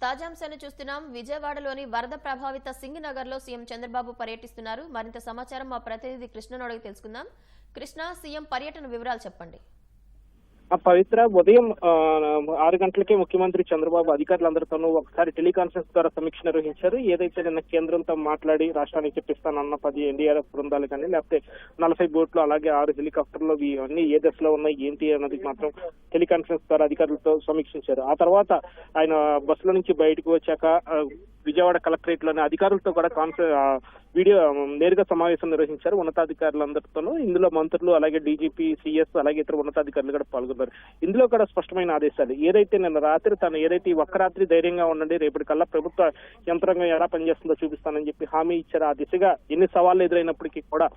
తాజాంశాన్ని చూస్తున్నాం. విజయవాడలోని వరద ప్రభావిత సింగ్ నగర్ లో సీఎం చంద్రబాబు పర్యటిస్తున్నారు. మరింత సమాచారం మా ప్రతినిధి కృష్ణను అడిగి తెలుసుకుందాం. కృష్ణ, సీఎం పర్యటన వివరాలు చెప్పండి. పవిత్ర ఉదయం 6 గంటలకే ముఖ్యమంత్రి చంద్రబాబు అధికారులందరితోనూ ఒకసారి టెలికాన్ఫరెన్స్ ద్వారా సమీక్ష నిర్వహించారు. ఏదైతే నిన్న కేంద్రంతో మాట్లాడి రాష్ట్రానికి చెప్పిస్తానన్న 10 ఎన్డీఆర్ఎఫ్ బృందాలు కానీ లేకపోతే 40 బోట్లు అలాగే 6 హెలికాప్టర్లు ఇవన్నీ ఏ దశలో ఉన్నాయి ఏంటి అన్నది మాత్రం టెలికాన్ఫరెన్స్ ద్వారా అధికారులతో సమీక్షించారు. ఆ తర్వాత ఆయన బస్సులో నుంచి బయటకు వచ్చాక విజయవాడ కలెక్టరేట్ లోని అధికారులతో కూడా వీడియో నేరుగా సమావేశం నిర్వహించారు ఉన్నతాధికారులందరితోనూ. ఇందులో మంత్రులు అలాగే డీజీపీ, సిఎస్ అలాగే ఇతర ఉన్నతాధికారులు కూడా పాల్గొన్నారు. ఇందులో కూడా స్పష్టమైన ఆదేశాలు ఏదైతే నిన్న రాత్రి తను ఏదైతే ఒక్క రాత్రి ధైర్యంగా ఉండండి, రేపటికల్లా ప్రభుత్వ యంత్రాంగం ఎలా పనిచేస్తుందో చూపిస్తానని చెప్పి హామీ ఇచ్చారు. ఆ దిశగా ఎన్ని సవాళ్లు ఎదురైనప్పటికీ కూడా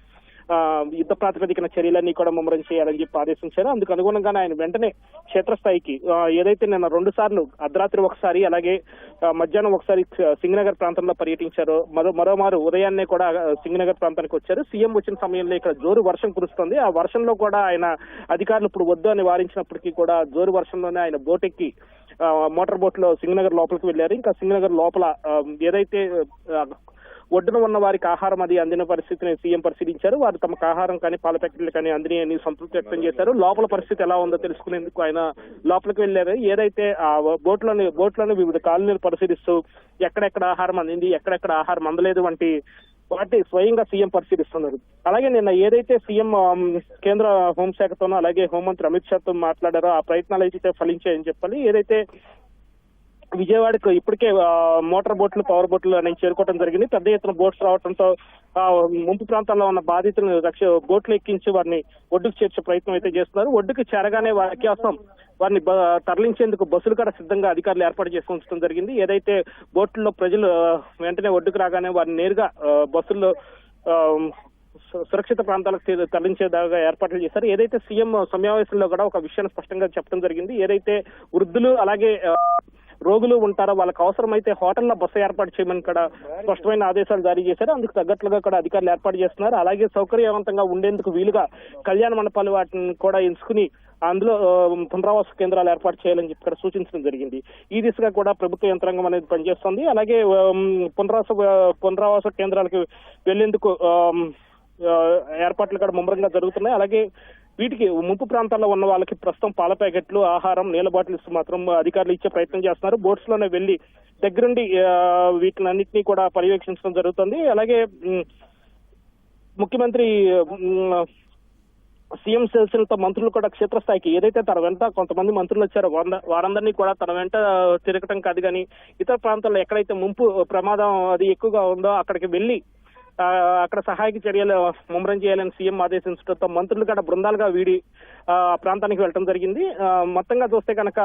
యుద్ధ ప్రాతిపదికన చర్యలన్నీ కూడా ముమ్మరం చేయాలని చెప్పి ఆదేశించారు. అందుకు అనుగుణంగానే ఆయన వెంటనే క్షేత్రస్థాయికి ఏదైతే నిన్న 2 సార్లు అర్ధరాత్రి ఒకసారి అలాగే మధ్యాహ్నం ఒకసారి సింగనగర్ ప్రాంతంలో పర్యటించారో మరోమారు ఉదయాన్నే కూడా సింగనగర్ ప్రాంతానికి వచ్చారు. సీఎం వచ్చిన సమయంలో ఇక్కడ జోరు వర్షం కురుస్తుంది. ఆ వర్షంలో కూడా ఆయన అధికారులు ఇప్పుడు వద్దు అని వారించినప్పటికీ కూడా జోరు వర్షంలోనే ఆయన బోటెక్కి మోటార్ బోట్ లో సింగనగర్ లోపలికి వెళ్లారు. ఇంకా సింగనగర్ లోపల ఏదైతే ఒడ్డున ఉన్న వారికి ఆహారం అది అందిన పరిస్థితిని సీఎం పరిశీలించారు. వారు తమకు ఆహారం కానీ పాల ప్యాకెట్లు కానీ అందిని సంతృప్తి వ్యక్తం చేశారు. లోపల పరిస్థితి ఎలా ఉందో తెలుసుకునేందుకు ఆయన లోపలికి వెళ్లారు. ఏదైతే ఆ బోట్లోని వివిధ కాలనీలు పరిశీలిస్తూ ఎక్కడెక్కడ ఆహారం అందింది, ఎక్కడెక్కడ ఆహారం అందలేదు వంటి వాటి స్వయంగా సీఎం పరిశీలిస్తున్నారు. అలాగే నిన్న ఏదైతే సీఎం కేంద్ర హోంశాఖతోనూ అలాగే హోంమంత్రి అమిత్ షాతో మాట్లాడారో ఆ ప్రయత్నాలు అయితే ఫలించాయని చెప్పాలి. ఏదైతే విజయవాడకు ఇప్పటికే మోటార్ బోట్లు, పవర్ బోట్లు అనేది చేరుకోవడం జరిగింది. పెద్ద ఎత్తున బోట్స్ రావడంతో ముంపు ప్రాంతాల్లో ఉన్న బాధితులను బోట్లు ఎక్కించి వారిని ఒడ్డుకు చేర్చే ప్రయత్నం అయితే చేస్తున్నారు. ఒడ్డుకు చేరగానే వారి కోసం వారిని తరలించేందుకు బస్సులు కూడా సిద్ధంగా అధికారులు ఏర్పాటు చేసి ఉంచడం జరిగింది. ఏదైతే బోట్లలో ప్రజలు వెంటనే ఒడ్డుకు రాగానే వారిని నేరుగా బస్సుల్లో సురక్షిత ప్రాంతాలకు తరలించేదాకా ఏర్పాట్లు చేశారు. ఏదైతే సీఎం సమావేశంలో కూడా ఒక విషయాన్ని స్పష్టంగా చెప్పడం జరిగింది. ఏదైతే వృద్ధులు అలాగే రోగులు ఉంటారో వాళ్ళకి అవసరమైతే హోటల్లో బస్సు ఏర్పాటు చేయమని కూడా స్పష్టమైన ఆదేశాలు జారీ చేశారు. అందుకు తగ్గట్లుగా కూడా అధికారులు ఏర్పాటు చేస్తున్నారు. అలాగే సౌకర్యవంతంగా ఉండేందుకు వీలుగా కళ్యాణ మండపాలు వాటిని కూడా ఎంచుకుని అందులో పునరావాస కేంద్రాలు ఏర్పాటు చేయాలని చెప్పి ఇక్కడ సూచించడం జరిగింది. ఈ దిశగా కూడా ప్రభుత్వ యంత్రాంగం అనేది పనిచేస్తుంది. అలాగే పునరావాస కేంద్రాలకు వెళ్లేందుకు ఏర్పాట్లు కూడా ముమ్మరంగా జరుగుతున్నాయి. అలాగే వీటికి ముంపు ప్రాంతాల్లో ఉన్న వాళ్ళకి ప్రస్తుతం పాల ప్యాకెట్లు, ఆహారం, నీళ్ల బాటిల్స్ మాత్రం అధికారులు ఇచ్చే ప్రయత్నం చేస్తున్నారు. బోట్స్ లోనే వెళ్లి దగ్గరుండి వీటినన్నింటినీ కూడా పర్యవేక్షించడం జరుగుతుంది. అలాగే ముఖ్యమంత్రి సీఎం సెల్స్లతో మంత్రులు కూడా క్షేత్రస్థాయికి ఏదైతే తన వెంట కొంతమంది మంత్రులు వచ్చారో వారందరినీ కూడా తన వెంట తిరగటం కాదు కానీ ఇతర ప్రాంతాల్లో ఎక్కడైతే ముంపు ప్రమాదం అది ఎక్కువగా ఉందో అక్కడికి వెళ్లి అక్కడ సహాయక చర్యలు ముమ్మరం చేయాలని సీఎం ఆదేశించడంతో మంత్రులు కూడా బృందాలుగా వీడి ప్రాంతానికి వెళ్ళడం జరిగింది. మొత్తంగా చూస్తే కనుక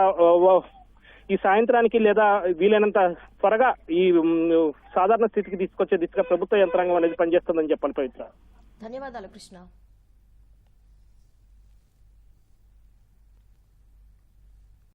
ఈ సాయంత్రానికి లేదా వీలైనంత త్వరగా ఈ సాధారణ స్థితికి తీసుకొచ్చే దిశగా ప్రభుత్వ యంత్రాంగం అనేది పనిచేస్తుందని చెప్పాలి. పవిత్ర, ధన్యవాదాలు కృష్ణ.